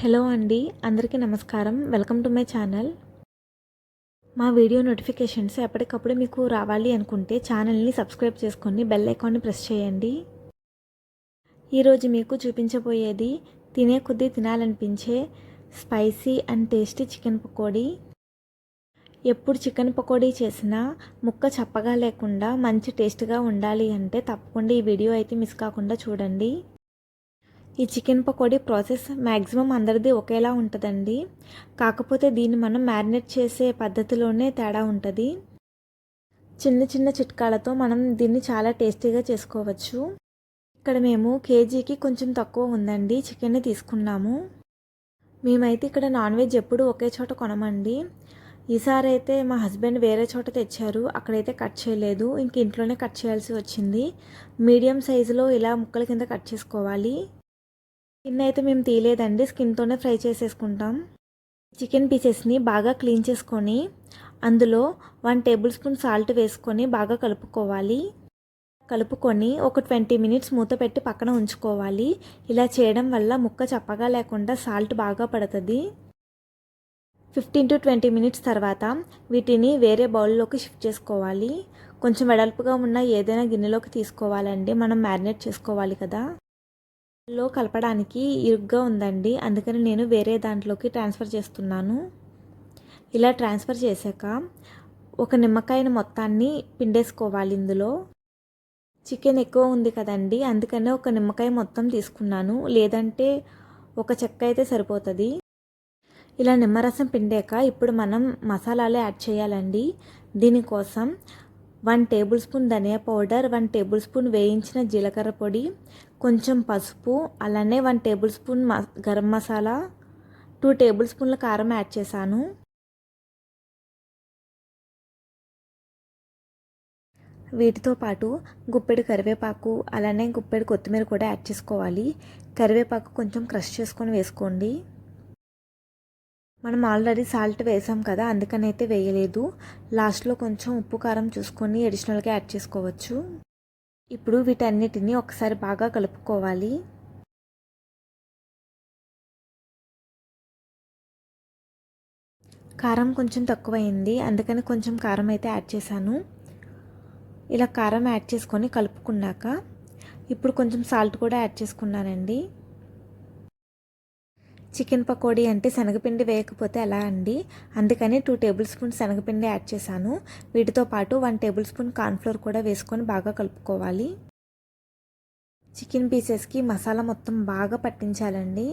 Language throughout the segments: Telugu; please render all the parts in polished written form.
హలో అండి, అందరికీ నమస్కారం. Welcome to my channel. మా వీడియో నోటిఫికేషన్స్ ఎప్పటికప్పుడు మీకు రావాలి అనుకుంటే ఛానల్ని సబ్స్క్రైబ్ చేసుకొని బెల్ ఐకాన్ని ప్రెస్ చేయండి. ఈరోజు మీకు చూపించబోయేది తినే కొద్దీ తినాలనిపించే spicy and tasty chicken pakodi. ఎప్పుడు చికెన్ పకోడీ చేసినా ముక్క చప్పగా లేకుండా మంచి టేస్ట్గా ఉండాలి అంటే తప్పకుండా ఈ వీడియో అయితే మిస్ కాకుండా చూడండి. ఈ చికెన్ పకోడీ ప్రాసెస్ మ్యాక్సిమం అందరిది ఒకేలా ఉంటుందండి. కాకపోతే దీన్ని మనం మ్యారినేట్ చేసే పద్ధతిలోనే తేడా ఉంటుంది. చిన్న చిన్న చిట్కాలతో మనం దీన్ని చాలా టేస్టీగా చేసుకోవచ్చు. ఇక్కడ మేము కేజీకి కొంచెం తక్కువ ఉందండి చికెన్ని తీసుకున్నాము. మేమైతే ఇక్కడ నాన్ వెజ్ ఎప్పుడు ఒకే చోట కొనమండి. ఈసారి అయితే మా హస్బెండ్ వేరే చోట తెచ్చారు, అక్కడైతే కట్ చేయలేదు, ఇంక ఇంట్లోనే కట్ చేయాల్సి వచ్చింది. మీడియం సైజులో ఇలా ముక్కల కింద కట్ చేసుకోవాలి. స్కిన్ అయితే మేము తీయలేదండి, స్కిన్తోనే ఫ్రై చేసేసుకుంటాం. చికెన్ పీసెస్ని బాగా క్లీన్ చేసుకొని అందులో 1 టేబుల్ స్పూన్ సాల్ట్ వేసుకొని బాగా కలుపుకొని ఒక 20 మినిట్స్ మూత పెట్టి పక్కన ఉంచుకోవాలి. ఇలా చేయడం వల్ల ముక్క చప్పగా లేకుండా సాల్ట్ బాగా పడుతుంది. 15 to 20 మినిట్స్ తర్వాత వీటిని వేరే బౌల్లోకి షిఫ్ట్ చేసుకోవాలి. కొంచెం వెడల్పుగా ఉన్న ఏదైనా గిన్నెలోకి తీసుకోవాలండి, మనం మ్యారినేట్ చేసుకోవాలి కదా. లో కలపడానికి ఇరుగ్గా ఉందండి, అందుకని నేను వేరే దాంట్లోకి ట్రాన్స్ఫర్ చేస్తున్నాను. ఇలా ట్రాన్స్ఫర్ చేశాక ఒక నిమ్మకాయను మొత్తాన్ని పిండేసుకోవాలి. ఇందులో చికెన్ ఎక్కువ ఉంది కదండి, అందుకనే ఒక నిమ్మకాయ మొత్తం తీసుకున్నాను, లేదంటే ఒక చెక్క అయితే సరిపోతుంది. ఇలా నిమ్మరసం పిండాక ఇప్పుడు మనం మసాలాలు యాడ్ చేయాలండి. దీనికోసం 1 టేబుల్ స్పూన్ ధనియా పౌడర్, 1 టేబుల్ స్పూన్ వేయించిన జీలకర్ర పొడి, కొంచెం పసుపు, అలానే 1 table spoon garam masala, 2 table స్పూన్ల కారం యాడ్ చేశాను. వీటితో పాటు గుప్పెడు కరివేపాకు, అలానే గుప్పెడు కొత్తిమీర కూడా యాడ్ చేసుకోవాలి. కరివేపాకు కొంచెం క్రష్ చేసుకొని వేసుకోండి. మనం ఆల్రెడీ సాల్ట్ వేసాం కదా, అందుకని అయితే వేయలేదు. లాస్ట్లో కొంచెం ఉప్పు కారం చూసుకొని అడిషనల్గా యాడ్ చేసుకోవచ్చు. ఇప్పుడు వీటన్నిటిని ఒకసారి బాగా కలుపుకోవాలి. కారం కొంచెం తక్కువైంది, అందుకని కొంచెం కారం అయితే యాడ్ చేశాను. ఇలా కారం యాడ్ చేసుకొని కలుపుకున్నాక ఇప్పుడు కొంచెం సాల్ట్ కూడా యాడ్ చేసుకున్నానండి. చికెన్ పకోడీ అంటే శనగపిండి వేయకపోతే ఎలా అండి, అందుకని 2 టేబుల్ స్పూన్ శనగపిండి యాడ్ చేశాను. వీటితో పాటు 1 టేబుల్ స్పూన్ కార్న్ఫ్లోర్ కూడా వేసుకొని బాగా కలుపుకోవాలి. చికెన్ పీసెస్కి మసాలా మొత్తం బాగా పట్టించాలండి.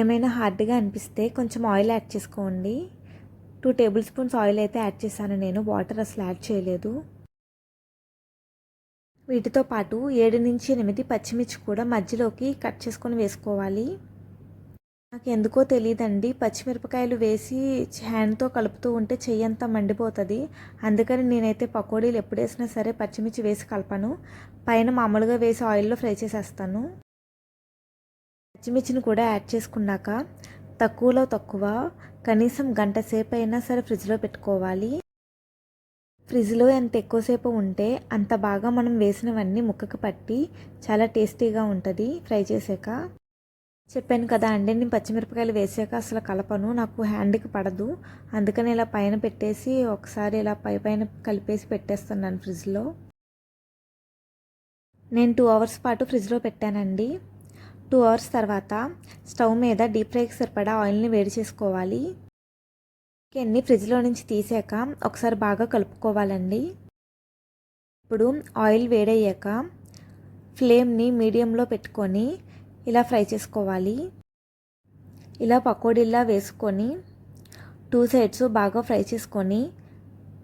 ఏమైనా హార్డ్గా అనిపిస్తే కొంచెం ఆయిల్ యాడ్ చేసుకోండి. 2 టేబుల్ స్పూన్స్ ఆయిల్ అయితే యాడ్ చేశాను నేను, వాటర్ అసలు యాడ్ చేయలేదు. వీటితో పాటు 7 నుంచి 8 పచ్చిమిర్చి కూడా మధ్యలోకి కట్ చేసుకొని వేసుకోవాలి. నాకు ఎందుకో తెలియదండి, పచ్చిమిరపకాయలు వేసి హ్యాండ్తో కలుపుతూ ఉంటే చెయ్యి అంతా మండిపోతుంది. అందుకని నేనైతే పకోడీలు ఎప్పుడు వేసినా సరే పచ్చిమిర్చి వేసి కలపను, పైన మామూలుగా వేసి ఆయిల్లో ఫ్రై చేసేస్తాను. పచ్చిమిర్చిని కూడా యాడ్ చేసుకున్నాక తక్కువలో తక్కువ కనీసం గంట సేపు అయినా సరే ఫ్రిడ్జ్లో పెట్టుకోవాలి. ఫ్రిడ్జ్లో ఎంత ఎక్కువసేపు ఉంటే అంత బాగా మనం వేసినవన్నీ ముక్కకు పట్టి చాలా టేస్టీగా ఉంటుంది. ఫ్రై చేసాక చెప్పాను కదా అండి, నేను పచ్చిమిరపకాయలు వేసాక అసలు కలపను, నాకు హ్యాండ్కి పడదు. అందుకని ఇలా పైన పెట్టేసి ఒకసారి ఇలా పైన కలిపేసి పెట్టేస్తున్నాను ఫ్రిడ్జ్లో. నేను 2 అవర్స్ పాటు ఫ్రిడ్జ్లో పెట్టానండి. 2 అవర్స్ తర్వాత స్టవ్ మీద డీప్ ఫ్రైకి సరిపడా ఆయిల్ని వేడి చేసుకోవాలి. చికెన్ని ఫ్రిడ్జ్లో నుంచి తీసాక ఒకసారి బాగా కలుపుకోవాలండి. ఇప్పుడు ఆయిల్ వేడయ్యాక ఫ్లేమ్ని మీడియంలో పెట్టుకొని ఇలా ఫ్రై చేసుకోవాలి. ఇలా పకోడీలా వేసుకొని 2 సైడ్స్ బాగా ఫ్రై చేసుకొని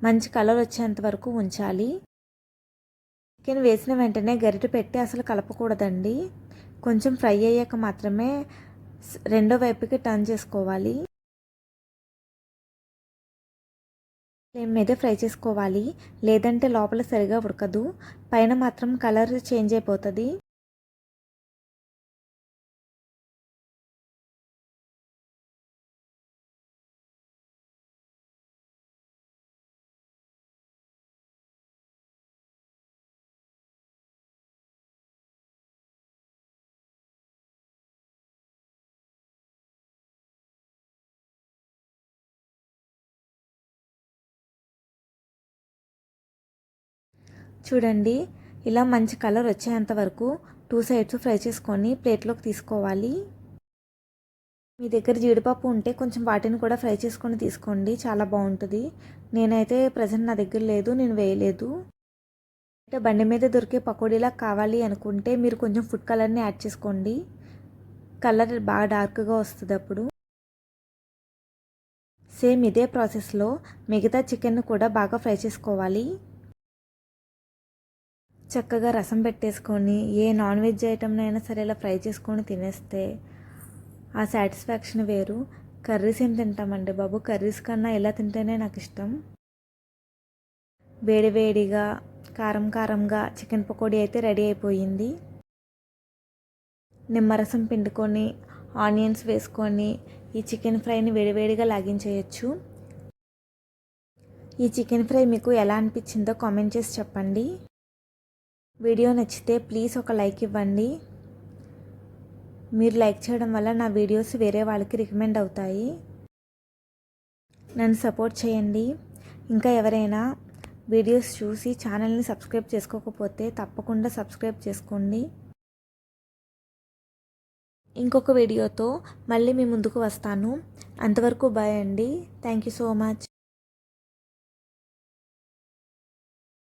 మంచి కలర్ వచ్చేంత వరకు ఉంచాలి. చికెన్ వేసిన వెంటనే గరిటె పెట్టి అసలు కలపకూడదండి, కొంచెం ఫ్రై అయ్యాక మాత్రమే రెండో వైపుకి టర్న్ చేసుకోవాలి. ఫ్లేమ్ మీద ఫ్రై చేసుకోవాలి, లేదంటే లోపల సరిగా ఉడకదు, పైన మాత్రం కలర్ చేంజ్ అయిపోతుంది. చూడండి, ఇలా మంచి కలర్ వచ్చేంత వరకు 2 సైడ్స్ ఫ్రై చేసుకొని ప్లేట్లోకి తీసుకోవాలి. మీ దగ్గర జీడిపప్పు ఉంటే కొంచెం వాటిని కూడా ఫ్రై చేసుకొని తీసుకోండి, చాలా బాగుంటుంది. నేనైతే ప్రజెంట్ నా దగ్గర లేదు, నేను వేయలేదు. అంటే బండి మీద దొరికే పకోడీలా కావాలి అనుకుంటే మీరు కొంచెం ఫుడ్ కలర్ని యాడ్ చేసుకోండి, కలర్ బాగా డార్క్గా వస్తుంది అప్పుడు. సేమ్ ఇదే ప్రాసెస్లో మిగతా చికెన్ కూడా బాగా ఫ్రై చేసుకోవాలి. చక్కగా రసం పెట్టేసుకొని ఏ నాన్ వెజ్ ఐటమ్నైనా సరే ఇలా ఫ్రై చేసుకొని తినేస్తే ఆ సాటిస్ఫాక్షన్ వేరు. కర్రీస్ ఏం తింటామండి బాబు, కర్రీస్ కన్నా ఇలా తింటేనే నాకు ఇష్టం. వేడివేడిగా కారం కారంగా చికెన్ పకోడీ అయితే రెడీ అయిపోయింది. నిమ్మరసం పిండుకొని ఆనియన్స్ వేసుకొని ఈ చికెన్ ఫ్రైని వేడివేడిగా లాగించేయచ్చు. ఈ చికెన్ ఫ్రై మీకు ఎలా అనిపించిందో కామెంట్ చేసి చెప్పండి. వీడియో నచ్చితే ప్లీజ్ ఒక లైక్ ఇవ్వండి. మీరు లైక్ చేయడం వల్ల నా వీడియోస్ వేరే వాళ్ళకి రికమెండ్ అవుతాయి. నన్ను సపోర్ట్ చేయండి. ఇంకా ఎవరైనా వీడియోస్ చూసి ఛానల్ని సబ్స్క్రైబ్ చేసుకోకపోతే తప్పకుండా సబ్స్క్రైబ్ చేసుకోండి. ఇంకొక వీడియోతో మళ్ళీ మీ ముందుకు వస్తాను. అంతవరకు బాయ్ అండి. Thank you so much.